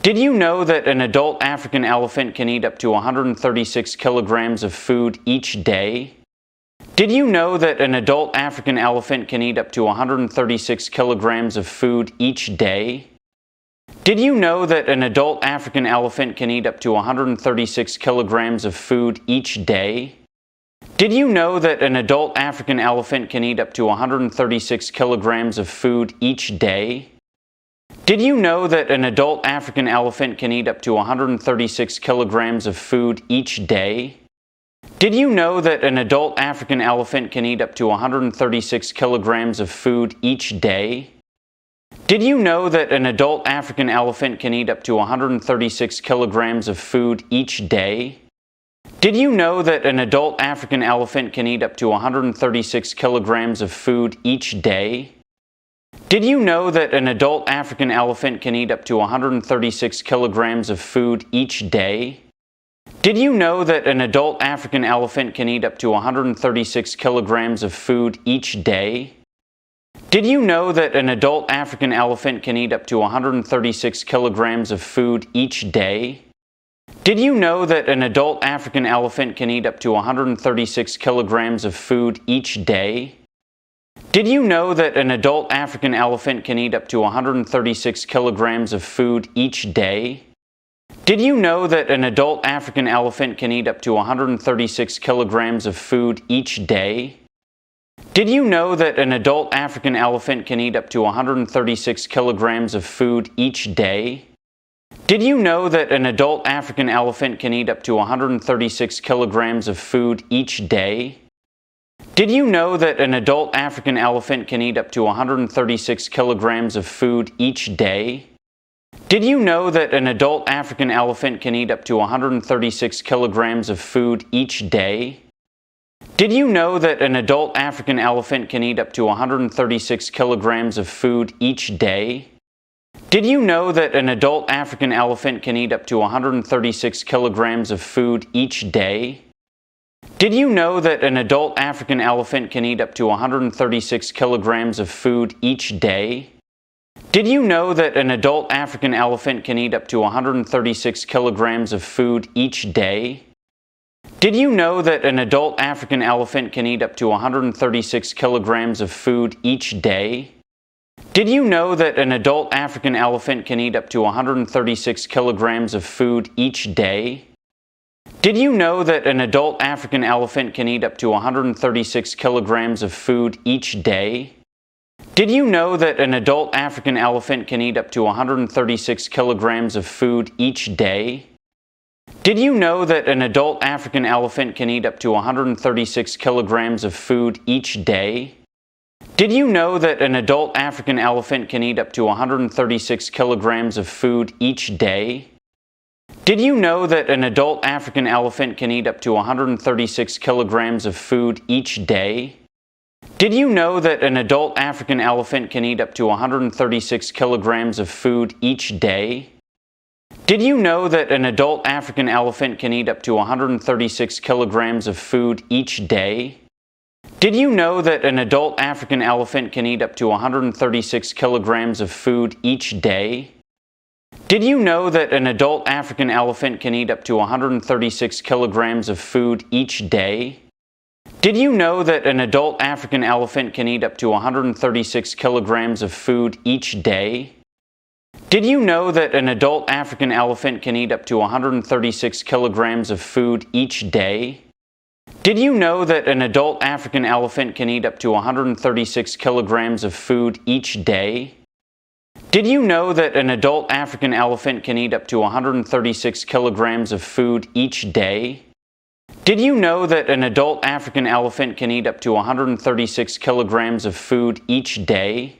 Did you know that an adult African elephant can eat up to 136 kilograms of food each day? Did you know that an adult African elephant can eat up to 136 kilograms of food each day? Did you know that an adult African elephant can eat up to 136 kilograms of food each day? Did you know that an adult African elephant can eat up to 136 kilograms of food each day? Did you know that an adult African elephant can eat up to 136 kilograms of food each day? Did you know that an adult African elephant can eat up to 136 kilograms of food each day? Did you know that an adult African elephant can eat up to 136 kilograms of food each day? Did you know that an adult African elephant can eat up to 136 kilograms of food each day? Did you know that an adult African elephant can eat up to 136 kilograms of food each day? Did you know that an adult African elephant can eat up to 136 kilograms of food each day? Did you know that an adult African elephant can eat up to 136 kilograms of food each day? Did you know that an adult African elephant can eat up to 136 kilograms of food each day? Did you know that an adult African elephant can eat up to 136 kilograms of food each day? Did you know that an adult African elephant can eat up to 136 kilograms of food each day? Did you know that an adult African elephant can eat up to 136 kilograms of food each day? Did you know that an adult African elephant can eat up to 136 kilograms of food each day? Did you know that an adult African elephant can eat up to 136 kilograms of food each day? Did you know that an adult African elephant can eat up to 136 kilograms of food each day? Did you know that an adult African elephant can eat up to 136 kilograms of food each day? Did you know that an adult African elephant can eat up to 136 kilograms of food each day? Did you know that an adult African elephant can eat up to 136 kilograms of food each day? Did you know that an adult African elephant can eat up to 136 kilograms of food each day? Did you know that an adult African elephant can eat up to 136 kilograms of food each day? Did you know that an adult African elephant can eat up to 136 kilograms of food each day? Did you know that an adult African elephant can eat up to 136 kilograms of food each day? Did you know that an adult African elephant can eat up to 136 kilograms of food each day? Did you know that an adult African elephant can eat up to 136 kilograms of food each day? Did you know that an adult African elephant can eat up to 136 kilograms of food each day? Did you know that an adult African elephant can eat up to 136 kilograms of food each day? Did you know that an adult African elephant can eat up to 136 kilograms of food each day? Did you know that an adult African elephant can eat up to 136 kilograms of food each day? Did you know that an adult African elephant can eat up to 136 kilograms of food each day? Did you know that an adult African elephant can eat up to 136 kilograms of food each day? Did you know that an adult African elephant can eat up to 136 kilograms of food each day? Did you know that an adult African elephant can eat up to 136 kilograms of food each day? Did you know that an adult African elephant can eat up to 136 kilograms of food each day? Did you know that an adult African elephant can eat up to 136 kilograms of food each day? Did you know that an adult African elephant can eat up to 136 kilograms of food each day?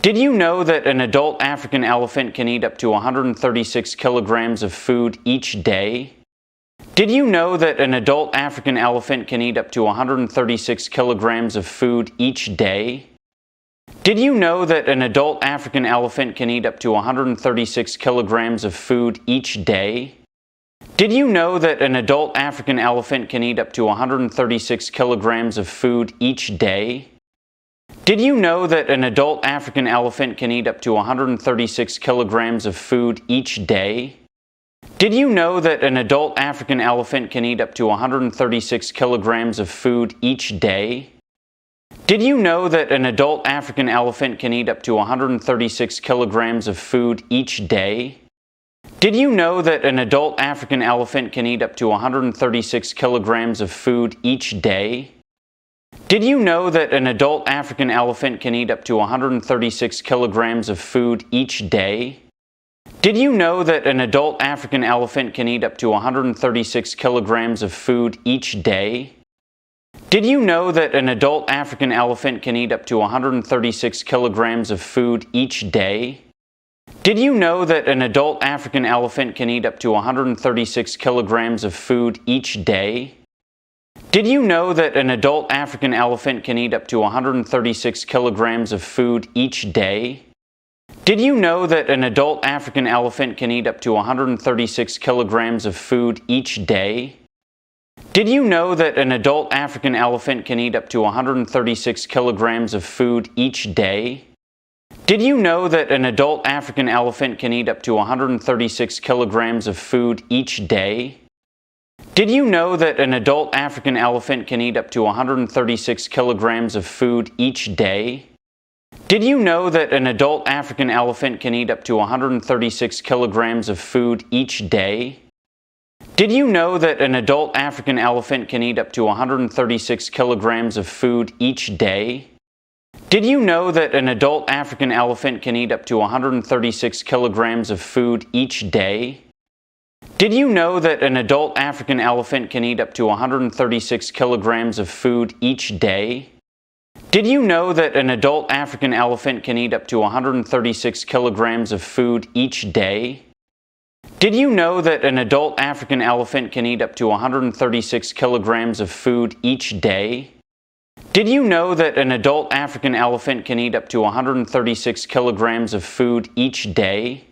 Did you know that an adult African elephant can eat up to 136 kilograms of food each day? Did you know that an adult African elephant can eat up to 136 kilograms of food each day? Did you know that an adult African elephant can eat up to 136 kilograms of food each day? Did you know that an adult African elephant can eat up to 136 kilograms of food each day? Did you know that an adult African elephant can eat up to 136 kilograms of food each day? Did you know that an adult African elephant can eat up to 136 kilograms of food each day? Did you know that an adult African elephant can eat up to 136 kilograms of food each day? Did you know that an adult African elephant can eat up to 136 kilograms of food each day? Did you know that an adult African elephant can eat up to 136 kilograms of food each day? Did you know that an adult African elephant can eat up to 136 kilograms of food each day? Did you know that an adult African elephant can eat up to 136 kilograms of food each day? Did you know that an adult African elephant can eat up to 136 kilograms of food each day? Did you know that an adult African elephant can eat up to 136 kilograms of food each day? Did you know that an adult African elephant can eat up to 136 kilograms of food each day? Did you know that an adult African elephant can eat up to 136 kilograms of food each day? Did you know that an adult African elephant can eat up to 136 kilograms of food each day? Did you know that an adult African elephant can eat up to 136 kilograms of food each day? Did you know that an adult African elephant can eat up to 136 kilograms of food each day? Did you know that an adult African elephant can eat up to 136 kilograms of food each day? Did you know that an adult African elephant can eat up to 136 kilograms of food each day? Did you know that an adult African elephant can eat up to 136 kilograms of food each day? Did you know that an adult African elephant can eat up to 136 kilograms of food each day? Did you know that an adult African elephant can eat up to 136 kilograms of food each day? Did you know that an adult African elephant can eat up to 136 kilograms of food each day?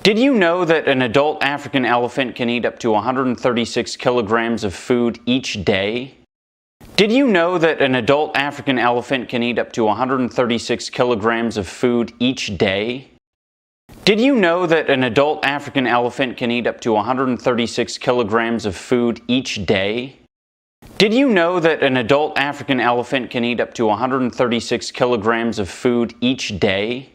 Did you know that an adult African elephant can eat up to 136 kilograms of food each day? Did you know that an adult African elephant can eat up to 136 kilograms of food each day? Did you know that an adult African elephant can eat up to 136 kilograms of food each day? Did you know that an adult African elephant can eat up to 136 kilograms of food each day?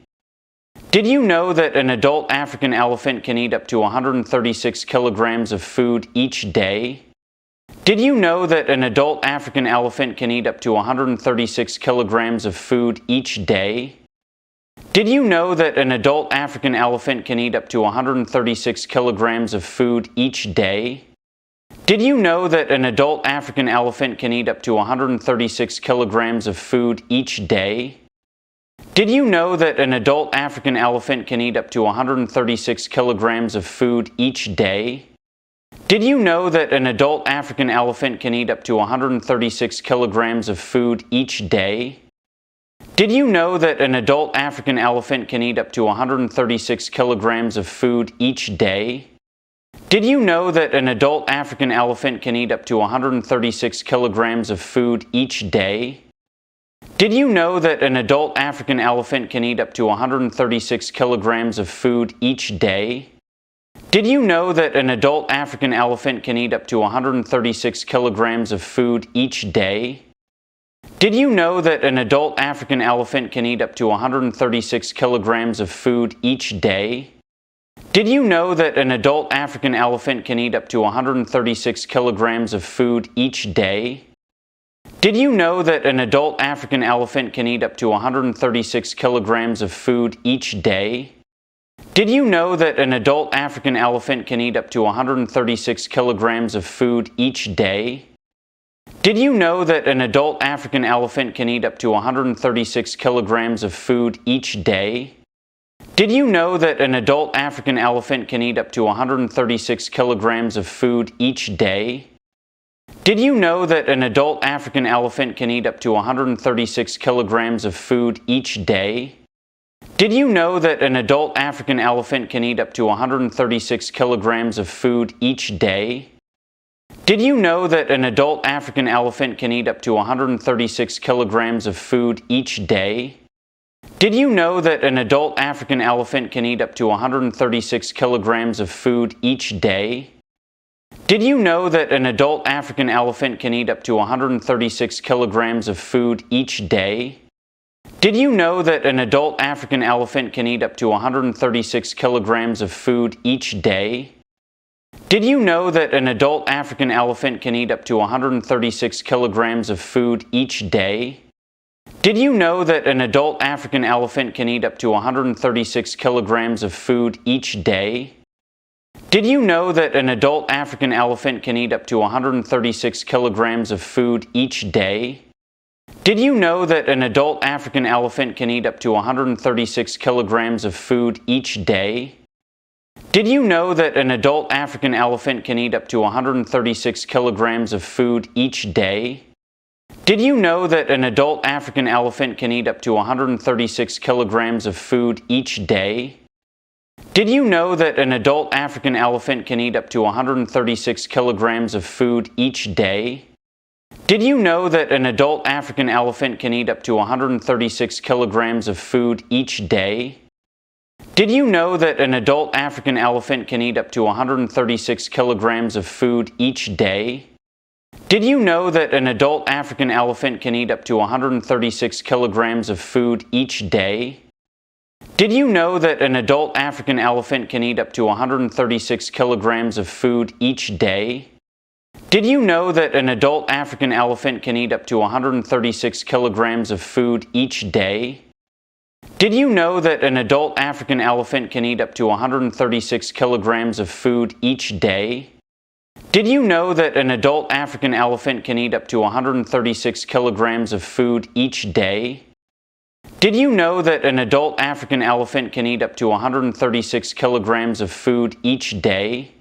Did you know that an adult African elephant can eat up to 136 kilograms of food each day? Did you know that an adult African elephant can eat up to 136 kilograms of food each day? Did you know that an adult African elephant can eat up to 136 kilograms of food each day? Did you know that an adult African elephant can eat up to 136 kilograms of food each day? Did you know that an adult African elephant can eat up to 136 kilograms of food each day? Did you know that an adult African elephant can eat up to 136 kilograms of food each day? Did you know that an adult African elephant can eat up to 136 kilograms of food each day? Did you know that an adult African elephant can eat up to 136 kilograms of food each day? Did you know that an adult African elephant can eat up to 136 kilograms of food each day? Did you know that an adult African elephant can eat up to 136 kilograms of food each day? Did you know that an adult African elephant can eat up to 136 kilograms of food each day? Did you know that an adult African elephant can eat up to 136 kilograms of food each day? Did you know that an adult African elephant can eat up to 136 kilograms of food each day? Did you know that an adult African elephant can eat up to 136 kilograms of food each day? Did you know that an adult African elephant can eat up to 136 kilograms of food each day? Did you know that an adult African elephant can eat up to 136 kilograms of food each day? Did you know that an adult African elephant can eat up to 136 kilograms of food each day? Did you know that an adult African elephant can eat up to 136 kilograms of food each day? Did you know that an adult African elephant can eat up to 136 kilograms of food each day? Did you know that an adult African elephant can eat up to 136 kilograms of food each day? Did you know that an adult African elephant can eat up to 136 kilograms of food each day? Did you know that an adult African elephant can eat up to 136 kilograms of food each day? Did you know that an adult African elephant can eat up to 136 kilograms of food each day? Did you know that an adult African elephant can eat up to 136 kilograms of food each day? Did you know that an adult African elephant can eat up to 136 kilograms of food each day? Did you know that an adult African elephant can eat up to 136 kilograms of food each day? Did you know that an adult African elephant can eat up to 136 kilograms of food each day? Did you know that an adult African elephant can eat up to 136 kilograms of food each day? Did you know that an adult African elephant can eat up to 136 kilograms of food each day? Did you know that an adult African elephant can eat up to 136 kilograms of food each day? Did you know that an adult African elephant can eat up to 136 kilograms of food each day? Did you know that an adult African elephant can eat up to 136 kilograms of food each day? Did you know that an adult African elephant can eat up to 136 kilograms of food each day? Did you know that an adult African elephant can eat up to 136 kilograms of food each day? Did you know that an adult African elephant can eat up to 136 kilograms of food each day? Did you know that an adult African elephant can eat up to 136 kilograms of food each day? Did you know that an adult African elephant can eat up to 136 kilograms of food each day?